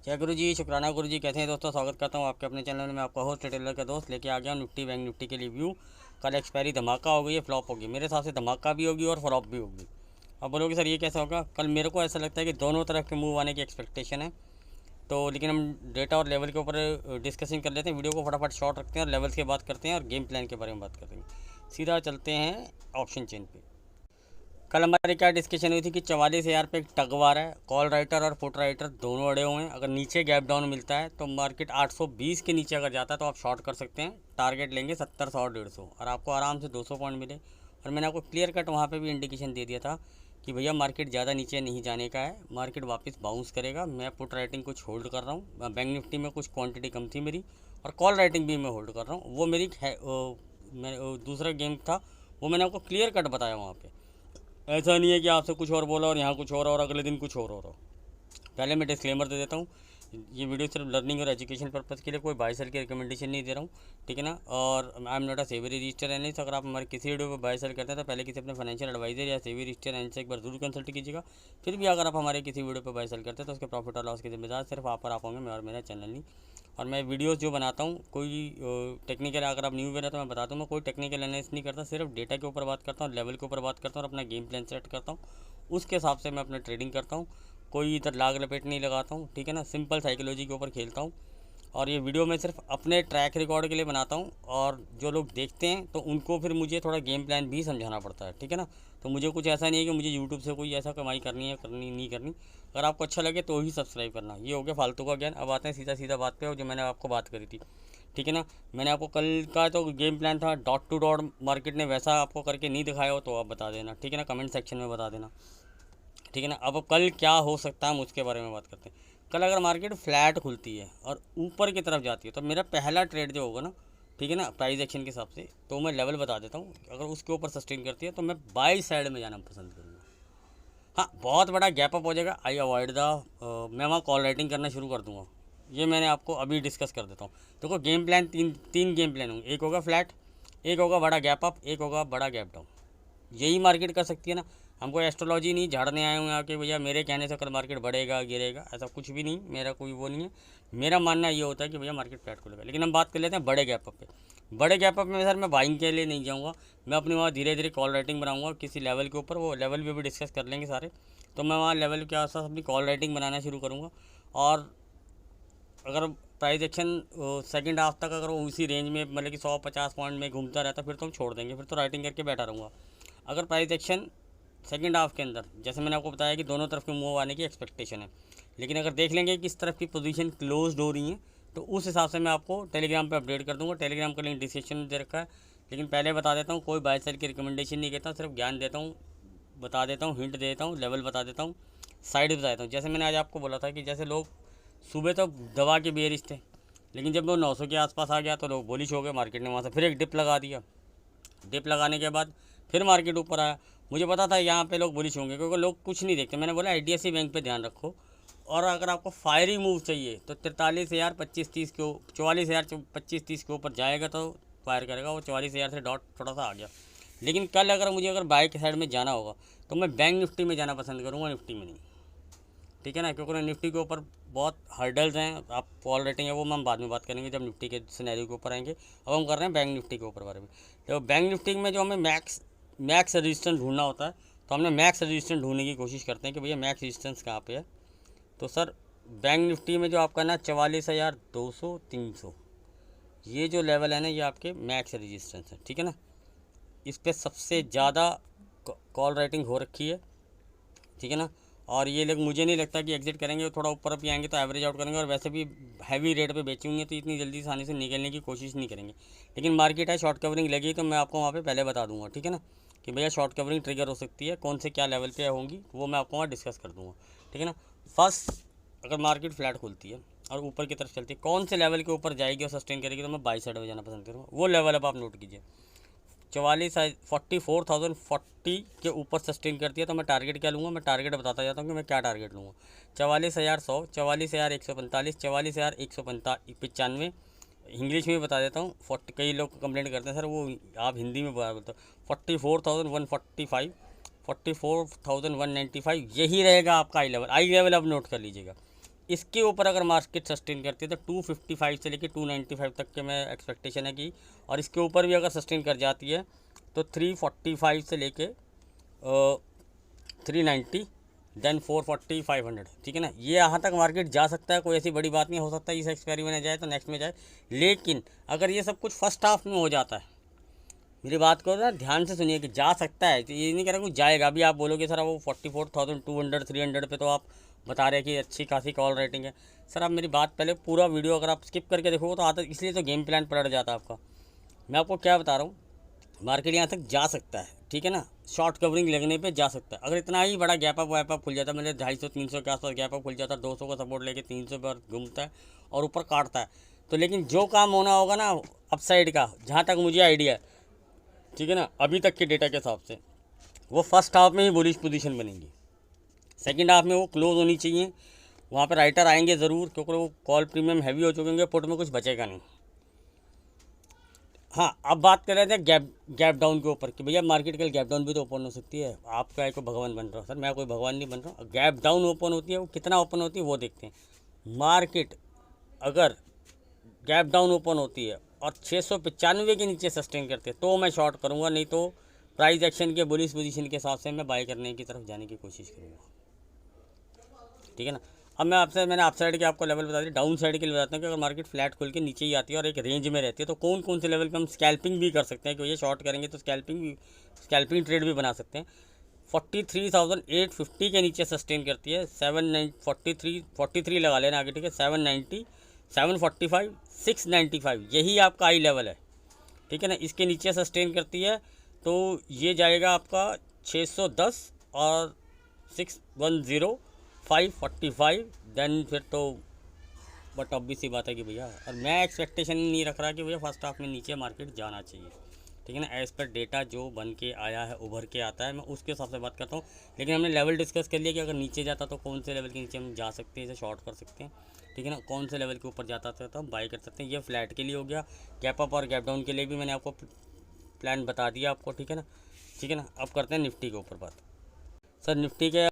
जय गुरु जी, शुक्राना गुरु जी। कैसे हैं दोस्तों? स्वागत करता हूं आपके अपने चैनल में। आपका होस्ट टेलर का दोस्त लेके आ गया निफ्टी बैंक निफ्टी के रिव्यू। कल एक्सपायरी धमाका हो गई है, फ्लॉप होगी। मेरे हिसाब से धमाका भी होगी और फ्लॉप भी होगी। अब बोलोगे सर ये कैसे होगा? कल मेरे को ऐसा लगता है कि दोनों तरफ के मूव आने की एक्सपेक्टेशन है। तो लेकिन हम डेटा और लेवल के ऊपर डिस्कशन कर लेते हैं। वीडियो को फटाफट शॉर्ट रखते हैं और लेवल्स की बात करते हैं और गेम प्लान के बारे में बात करते हैं। सीधा चलते हैं ऑप्शन चेन पे। कल हमारी क्या डिस्कशन हुई थी कि 44,000 पे एक टगवार है। कॉल राइटर और पुट राइटर दोनों अड़े हुए हैं। अगर नीचे गैप डाउन मिलता है तो मार्केट 820 के नीचे अगर जाता है तो आप शॉर्ट कर सकते हैं। टारगेट लेंगे 70, 100, 150 और आपको आराम से 200 पॉइंट मिले। और मैंने आपको क्लियर कट वहाँ पे भी इंडिकेशन दे दिया था कि भैया मार्केट ज़्यादा नीचे नहीं जाने का है, मार्केट वापस बाउंस करेगा। मैं पुट राइटिंग कुछ होल्ड कर रहा हूँ। बैंक निफ्टी में कुछ क्वांटिटी कम थी मेरी और कॉल राइटिंग भी मैं होल्ड कर रहा हूँ। वो मेरी दूसरा गेम था, वो मैंने आपको क्लियर कट बताया वहाँ पे। ऐसा नहीं है कि आपसे कुछ और बोला और यहाँ कुछ और अगले दिन कुछ और हो रहा हो। पहले मैं डिस्क्लेमर दे देता हूँ, ये वीडियो सिर्फ लर्निंग और एजुकेशन पर्पज़ के लिए, कोई बाय सेल की रिकमेंडेशन नहीं दे रहा हूँ, ठीक है ना। और आई एम नॉट अ सेवी रजिस्टर एनालिस्ट। अगर आप हमारे किसी वीडियो पर बाय सेल करते हैं तो पहले किसी अपने फाइनेंशियल एडवाइजर या सेवी रजिस्टर एनालिस्ट से एक बार जरूर कंसल्ट कीजिएगा। फिर भी अगर आप हमारे किसी वीडियो पर बाय सेल करते हैं तो उसके प्रॉफिट और लॉस के जिम्मेदार सिर्फ आप और आप होंगे, मैं और मेरा चैनल नहीं। और मैं वीडियोस जो बनाता हूँ कोई टेक्निकल, अगर आप न्यू है तो मैं बताता हूँ, मैं कोई टेक्निकल एनालिसिस नहीं करता, सिर्फ डेटा के ऊपर बात करता हूँ, लेवल के ऊपर बात करता हूँ और अपना गेम प्लान सेट करता हूँ। उसके हिसाब से मैं अपना ट्रेडिंग करता हूँ। कोई इधर लाग लपेट नहीं लगाता हूँ, ठीक है ना। सिंपल साइकोलॉजी के ऊपर खेलता हूँ। और ये वीडियो मैं सिर्फ अपने ट्रैक रिकॉर्ड के लिए बनाता हूँ और जो लोग देखते हैं तो उनको फिर मुझे थोड़ा गेम प्लान भी समझाना पड़ता है, ठीक है ना। तो मुझे कुछ ऐसा नहीं है कि मुझे यूट्यूब से कोई ऐसा कमाई करनी है, करनी नहीं करनी। अगर आपको अच्छा लगे तो ही सब्सक्राइब करना। ये हो गया फालतू का ज्ञान। अब आते हैं सीधा सीधा बात पे, और जो मैंने आपको बात करी थी, ठीक है ना। मैंने आपको कल का तो गेम प्लान था, डॉट टू डॉट मार्केट ने वैसा आपको करके नहीं दिखाया हो तो आप बता देना, ठीक है ना, कमेंट सेक्शन में बता देना, ठीक है ना। अब कल क्या हो सकता है हम उसके बारे में बात करते हैं। कल अगर मार्केट फ्लैट खुलती है और ऊपर की तरफ जाती है तो मेरा पहला ट्रेड जो होगा ना, ठीक है ना, प्राइस एक्शन के हिसाब से, तो मैं लेवल बता देता हूँ। अगर उसके ऊपर सस्टेन करती है तो मैं बाई साइड में जाना पसंद करूँगा। हाँ, बहुत बड़ा गैप अप हो जाएगा, आई अवॉइड द, मैं वहाँ कॉल राइटिंग करना शुरू कर दूँगा। ये मैंने आपको अभी डिस्कस कर देता हूँ। देखो गेम प्लान तीन तीन गेम प्लान होंगे। एक होगा फ्लैट, एक होगा बड़ा गैप अप, एक होगा बड़ा गैप डाउन। यही मार्केट कर सकती है ना। हम कोई एस्ट्रोलॉजी नहीं झाड़ने आए हुए हैं कि भैया मेरे कहने से कल मार्केट बढ़ेगा गिरेगा, ऐसा कुछ भी नहीं। मेरा कोई वो नहीं है। मेरा मानना ये होता है कि भैया मार्केट फ्लैट खुलेगा। लेकिन हम बात कर लेते हैं बड़े गैप अप पे। बड़े गैप अप में सर मैं बाइंग के लिए नहीं जाऊँगा, मैं अपनी वहाँ धीरे धीरे कॉल राइटिंग बनाऊँगा किसी लेवल के ऊपर। वो लेवल भी डिस्कस कर लेंगे सारे। तो मैं वहाँ लेवल के आसपास अपनी कॉल राइटिंग बनाना शुरू करूँगा। और अगर प्राइस एक्शन सेकंड हाफ तक अगर वो उसी रेंज में, मतलब कि 150 पॉइंट में घूमता रहता, फिर तो हम छोड़ देंगे, फिर तो राइटिंग करके बैठा रहूँगा। अगर प्राइस एक्शन सेकंड हाफ के अंदर, जैसे मैंने आपको बताया कि दोनों तरफ के मूव आने की एक्सपेक्टेशन है, लेकिन अगर देख लेंगे कि इस तरफ की पोजीशन क्लोज्ड हो रही है तो उस हिसाब से मैं आपको टेलीग्राम पे अपडेट कर दूंगा। टेलीग्राम का लिंक डिस्क्रिप्शन में दे रखा है। लेकिन पहले बता देता हूँ, कोई बाय सेल की रिकमेंडेशन नहीं कहता, सिर्फ ज्ञान देता हूँ, बता देता हूँ, हिंट दे देता हूँ, लेवल बता देता हूँ, साइड बता देता हूँ। जैसे मैंने आज आपको बोला था कि जैसे लोग सुबह तो दवा के बेरिश थे, लेकिन जब वो 900 के आसपास आ गया तो लोग बुलिश हो गए। मार्केट ने वहाँ से फिर एक डिप लगा दिया। डिप लगाने के बाद फिर मार्केट ऊपर आया। मुझे पता था यहाँ पे लोग बुलिश होंगे क्योंकि लोग कुछ नहीं देखते। मैंने बोला IDFC बैंक पे ध्यान रखो। और अगर आपको फायरिंग मूव चाहिए तो 43,000 25-30 के, 44,000 25-30 के ऊपर जाएगा तो फायर करेगा। वो 44,000 से डॉट थोड़ा सा आ गया। लेकिन कल अगर मुझे बाय के साइड में जाना होगा तो मैं बैंक निफ्टी में जाना पसंद करूँगा, निफ्टी में नहीं, ठीक है ना। क्योंकि निफ्टी के ऊपर बहुत हर्डल्स हैं। आप कॉल रेटिंग है वो हम बाद में बात करेंगे जब निफ्टी के सिनेरियो के ऊपर आएंगे। अब हम कर रहे हैं बैंक निफ्टी के ऊपर बारे में। तो बैंक निफ्टी में जो हमें मैक्स रजिस्टेंस ढूंढना होता है तो हमने मैक्स रजिस्टेंस ढूंढने की कोशिश करते हैं कि भैया मैक्स रजिस्टेंस कहाँ पे है। तो सर बैंक निफ्टी में जो आपका ना 44,200 300, ये जो लेवल है ना, ये आपके मैक्स रजिस्टेंस है, ठीक है ना। इस पर सबसे ज़्यादा कॉल राइटिंग हो रखी है, ठीक है ना। और ये लोग मुझे नहीं लगता कि एग्जिट करेंगे, थोड़ा ऊपर भी आएंगे तो एवरेज आउट करेंगे। और वैसे भी हैवी रेट पे बेचे हुए हैं तो इतनी जल्दी आसानी से निकलने की कोशिश नहीं करेंगे। लेकिन मार्केट है, शॉर्ट कवरिंग लगी तो मैं आपको वहाँ पे पहले बता दूंगा, ठीक है ना, कि भैया शॉर्ट कवरिंग ट्रिगर हो सकती है, कौन से क्या लेवल पे होंगी वो मैं आपको वहाँ डिस्कस कर दूँगा, ठीक है ना। फर्स्ट, अगर मार्केट फ्लैट खुलती है और ऊपर की तरफ चलती है, कौन से लेवल के ऊपर जाएगी और सस्टेन करेगी तो मैं बाई साइड में जाना पसंद करूँगा। वो लेवल अब आप नोट कीजिए। 44,040 के ऊपर सस्टेन करती है तो मैं टारगेट क्या लूँगा, मैं टारगेट बताता जाता हूँ कि मैं क्या टारगेट लूँगा। 44,100, 44,145, 44,195, इंग्लिश में बता देता हूँ। 40, कई लोग कंप्लेंट करते हैं सर वो आप हिंदी में बता बोलते हो। 44,145, 44,195, यही रहेगा आपका आई लेवल। आई लेवल अब नोट कर लीजिएगा। इसके ऊपर अगर मार्केट सस्टेन करती है तो 255 से लेके 295 तक के मैं एक्सपेक्टेशन है कि, और इसके ऊपर भी अगर सस्टेन कर जाती है तो 345 से लेके 390, देन 440, 500, ठीक है ना। ये यहाँ तक मार्केट जा सकता है, कोई ऐसी बड़ी बात नहीं। हो सकता है इस एक्सपायरी में जाए तो नेक्स्ट में जाए, लेकिन अगर ये सब कुछ फर्स्ट हाफ में हो जाता है, मेरी बात को ना ध्यान से सुनिए कि जा सकता है, तो ये नहीं कह रहा कुछ जाएगा। अभी आप बोलोगे सर वो 44,200 300 पे तो आप बता रहे हैं कि अच्छी खासी कॉल रेटिंग है। सर आप मेरी बात पहले पूरा वीडियो अगर आप स्किप करके देखोगे तो आता, इसलिए तो गेम प्लान पलट जाता है आपका। मैं आपको क्या बता रहा हूँ, मार्केट यहाँ तक जा सकता है, ठीक है ना, शॉर्ट कवरिंग लगने पे जा सकता है। अगर इतना ही बड़ा गैप अप वैप अप खुल जाता है, मतलब 250-300 के आसपास गैप अप खुल जाता है, 200 का सपोर्ट लेके 300 पर घूमता है और ऊपर काटता है, तो लेकिन जो काम होना होगा ना अपसाइड का, जहाँ तक मुझे आइडिया है, ठीक है ना, अभी तक के डेटा के हिसाब से, वो फर्स्ट हाफ में ही बुलिश पोजीशन बनेगी। सेकंड हाफ में वो क्लोज होनी चाहिए, वहाँ पर राइटर आएंगे ज़रूर, क्योंकि वो कॉल प्रीमियम हैवी हो चुके होंगे, पुट में कुछ बचेगा नहीं। हाँ, अब बात कर रहे थे गैप डाउन के ऊपर कि भैया मार्केट कल गैप डाउन भी तो ओपन हो सकती है। आप क्या कोई भगवान बन रहा हो? सर मैं कोई भगवान नहीं बन रहा हूँ। गैप डाउन ओपन होती है, वो कितना ओपन होती है वो देखते हैं। मार्केट अगर गैप डाउन ओपन होती है और 695 के नीचे सस्टेन करते हैं तो मैं शॉर्ट करूँगा, नहीं तो प्राइस एक्शन के बुलिश पोजीशन के हिसाब से मैं बाय करने की तरफ जाने की कोशिश करूँगा, ठीक है ना। अब मैंने अप साइड के आपको लेवल बता दिया, डाउन साइड के लिए बताता हूँ कि अगर मार्केट फ्लैट खुल के नीचे ही आती है और एक रेंज में रहती है तो कौन कौन से लेवल पे हम स्कैल्पिंग भी कर सकते हैं, क्योंकि ये शॉर्ट करेंगे तो स्कैल्पिंग ट्रेड भी बना सकते हैं। 43,850 के नीचे सस्टेन करती है, 43 लगा लेना आगे, ठीक है, 790, 745, 695 यही आपका हाई लेवल है, ठीक है ना। इसके नीचे सस्टेन करती है तो ये जाएगा आपका 610 और 610, 545, देन फिर तो बट ऑब्वियस सी बात है कि भैया, और मैं एक्सपेक्टेशन नहीं रख रहा कि भैया फर्स्ट हाफ में नीचे मार्केट जाना चाहिए, ठीक है ना। एज़ पर डेटा जो बन के आया है, उभर के आता है, मैं उसके हिसाब से बात करता हूँ। लेकिन हमने लेवल डिस्कस कर लिया कि अगर नीचे जाता तो कौन से लेवल के नीचे हम जा सकते हैं, इसे शॉर्ट कर सकते हैं, ठीक है ना। कौन से लेवल के ऊपर जाता था तो हम बाई कर सकते हैं। ये फ्लैट के लिए हो गया, गैप अप और गैप डाउन के लिए भी मैंने आपको प्लान बता दिया आपको, ठीक है ना, ठीक है ना। अब करते हैं निफ्टी के ऊपर बात। सर निफ्टी के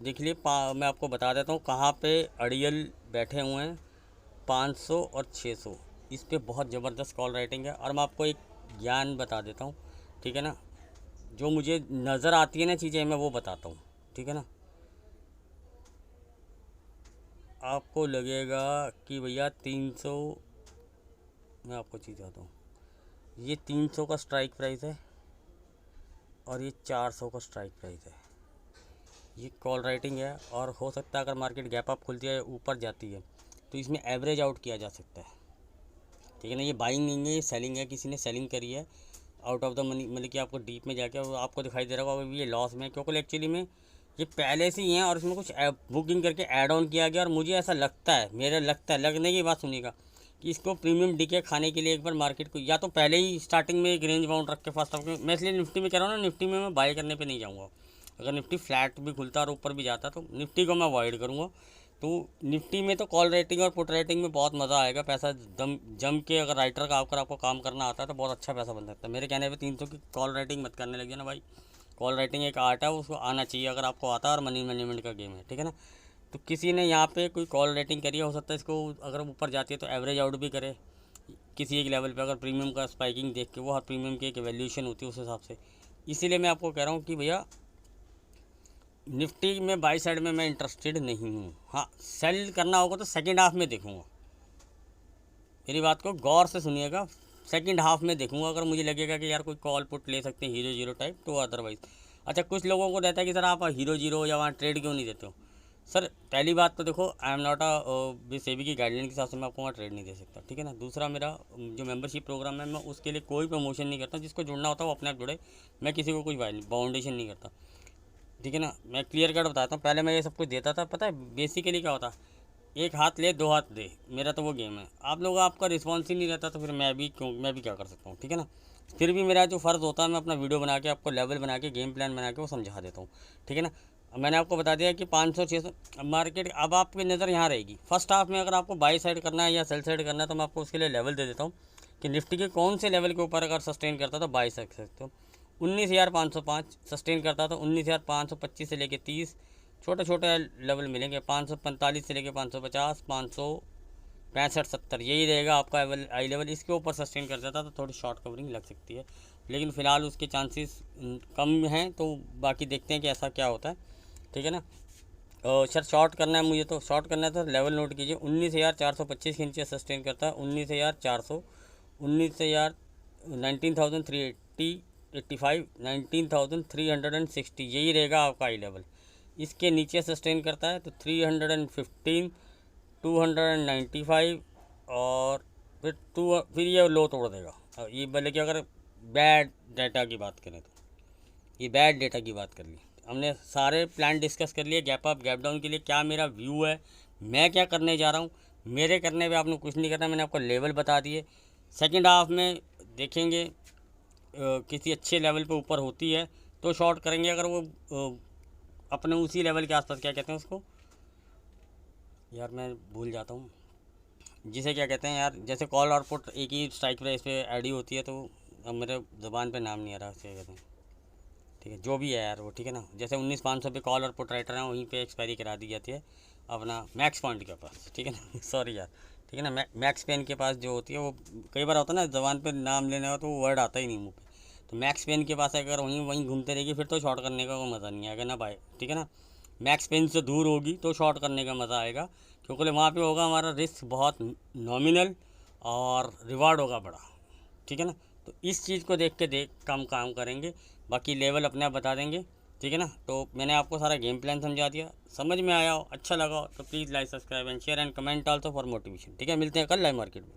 देख लिए, मैं आपको बता देता हूँ कहाँ पे अड़ियल बैठे हुए हैं, 500 और 600, इस पर बहुत ज़बरदस्त कॉल राइटिंग है। और मैं आपको एक ज्ञान बता देता हूँ, ठीक है ना, जो मुझे नज़र आती है ना चीज़ें मैं वो बताता हूँ, ठीक है ना। आपको लगेगा कि भैया 300, मैं आपको चीज़ बताता हूँ, ये 300 का स्ट्राइक प्राइस है और ये 400 का स्ट्राइक प्राइस है, ये कॉल राइटिंग है। और हो सकता है अगर मार्केट गैप अप खुलती है ऊपर जाती है तो इसमें एवरेज आउट किया जा सकता है, ठीक है ना। ये बाइंग नहीं है, ये सेलिंग है, किसी ने सेलिंग करी है आउट ऑफ द मनी, मतलब कि आपको डीप में जाके आपको दिखाई दे रहा होगा अभी ये लॉस में, क्योंकि एक्चुअली में ये पहले से ही हैं और इसमें कुछ बुकिंग करके ऐड ऑन किया गया। और मुझे ऐसा लगता है, मेरा लगता है, लगने की बात सुनिएगा, कि इसको प्रीमियम डीके खाने के लिए एक बार मार्केट को या तो पहले ही स्टार्टिंग में एक रेंज बाउंड रख के फर्स्ट हाफ में, मैं इसलिए निफ्टी में कह रहा हूँ ना, निफ्टी में मैं बाय करने पे नहीं जाऊँगा। अगर निफ्टी फ्लैट भी खुलता और ऊपर भी जाता तो निफ्टी को मैं अवॉइड करूँगा। तो निफ्टी में तो कॉल रेटिंग और पुट रेटिंग में बहुत मज़ा आएगा, पैसा जम के, अगर राइटर का आकर आपको काम करना आता है तो बहुत अच्छा पैसा बन सकता है। मेरे कहने पे 300 की कॉल रेटिंग मत करने लग जाना भाई, कॉल राइटिंग एक आर्ट है, उसको आना चाहिए अगर आपको आता है, और मनी मैनेजमेंट का गेम है, ठीक है ना। तो किसी ने यहाँ पे कोई कॉल रेटिंग करी है, हो सकता है इसको अगर ऊपर जाती है तो एवरेज आउट भी करे किसी एक लेवल पे, अगर प्रीमियम का स्पाइकिंग देख के, वो हर प्रीमियम की एक वैल्यूएशन होती है उस हिसाब से। इसीलिए मैं आपको कह रहा हूँ कि भैया निफ्टी में बाई साइड में मैं इंटरेस्टेड नहीं हूँ। हाँ, सेल करना होगा तो सेकेंड हाफ में देखूँगा, मेरी बात को गौर से सुनिएगा, सेकंड हाफ में देखूंगा। अगर मुझे लगेगा कि यार कोई कॉल पुट ले सकते हैं हीरो जीरो टाइप, तो अदरवाइज़ अच्छा, कुछ लोगों को रहता है कि सर आप हीरो जीरो या वहाँ ट्रेड क्यों नहीं देते हो। सर पहली बात तो देखो, I am not a SEBI की गाइडलाइन के हिसाब से मैं आपको वहाँ ट्रेड नहीं दे सकता, ठीक है ना। दूसरा, मेरा जो मेंबरशिप प्रोग्राम है मैं उसके लिए कोई प्रमोशन नहीं करता, जिसको जुड़ना होता है वो अपने आप जुड़े, मैं किसी को कोई बाउंडेशन नहीं करता, ठीक है ना। मैं क्लियर कट बताता हूँ, पहले मैं ये सब कुछ देता था, पता है बेसिकली क्या होता, एक हाथ ले दो हाथ दे, मेरा तो वो गेम है। आप लोग, आपका रिस्पॉन्स ही नहीं रहता तो फिर मैं भी क्या कर सकता हूँ, ठीक है ना। फिर भी मेरा जो फ़र्ज़ होता है, मैं अपना वीडियो बना के आपको लेवल बना के गेम प्लान बना के वो समझा देता हूँ, ठीक है ना। मैंने आपको बता दिया कि 500-600 मार्केट, अब आपकी नज़र यहाँ रहेगी। फर्स्ट हाफ में अगर आपको बाई साइड करना है या सेल साइड करना है तो मैं आपको उसके लिए लेवल दे देता हूँ कि निफ्टी के कौन से लेवल के ऊपर अगर सस्टेन करता तो बाई सकते हो। 19,505 सस्टेन करता तो 19,525 से लेके 30, छोटे छोटे लेवल मिलेंगे, 545 से लेके 550, 565, 70, यही रहेगा आपका आई लेवल। इसके ऊपर सस्टेन कर जाता तो थोड़ी शॉर्ट कवरिंग लग सकती है, लेकिन फ़िलहाल उसके चांसेस कम हैं। तो बाकी देखते हैं कि ऐसा क्या होता है, ठीक है ना। सर शॉर्ट करना है मुझे, तो शॉर्ट करना है तो लेवल नोट कीजिए। 19,425 के नीचे सस्टेन करता है, 19,400, 19,000, 19,380, 85, 19,360, यही रहेगा आपका आई लेवल। इसके नीचे सस्टेन करता है तो 315, 295 और फिर ये लो तोड़ देगा। ये भले कि अगर बैड डाटा की बात करें तो, ये बैड डेटा की बात कर ली हमने, सारे प्लान डिस्कस कर लिए गैप अप गैप डाउन के लिए। क्या मेरा व्यू है, मैं क्या करने जा रहा हूँ, मेरे करने पे आपने कुछ नहीं करना, मैंने आपको लेवल बता दिए। सेकंड हाफ में देखेंगे किसी अच्छे लेवल पे ऊपर होती है तो शॉर्ट करेंगे। अगर वो अपने उसी लेवल के आसपास, क्या कहते हैं उसको यार, मैं भूल जाता हूँ, जिसे क्या कहते हैं यार, जैसे कॉल और पुट एक ही स्ट्राइक प्राइस पे ऐड ही होती है, तो अब मेरे ज़बान पे नाम नहीं आ रहा, क्या कहते हैं, ठीक है जो भी है यार वो, ठीक है ना। जैसे 19,500 पे कॉल और पुट राइटर हैं, वहीं पे एक्सपायरी करा दी जाती है अपना मैक्स पॉइंट के पास, ठीक है ना। सॉरी यार, ठीक है ना। मैक्स पेन के पास जो होती है वो, कई बार होता है ना ज़बान पे नाम लेने हो तो वो वर्ड आता ही नहीं मुँह पे, तो मैक्स पेन के पास अगर वहीं वहीं घूमते रहेगी फिर तो शॉर्ट करने का कोई मज़ा नहीं आएगा ना भाई, ठीक है ना। मैक्स पेन से दूर होगी तो शॉर्ट करने का मज़ा आएगा, क्योंकि वहाँ पे होगा हमारा रिस्क बहुत नॉमिनल और रिवार्ड होगा बड़ा, ठीक है ना। तो इस चीज़ को देख के काम करेंगे, बाकी लेवल अपने आप बता देंगे, ठीक है ना। तो मैंने आपको सारा गेम प्लान समझा दिया, समझ में आया हो, अच्छा लगा हो तो please like, subscribe and share and comment also for motivation, ठीक है। मिलते हैं कल लाइव मार्केट में।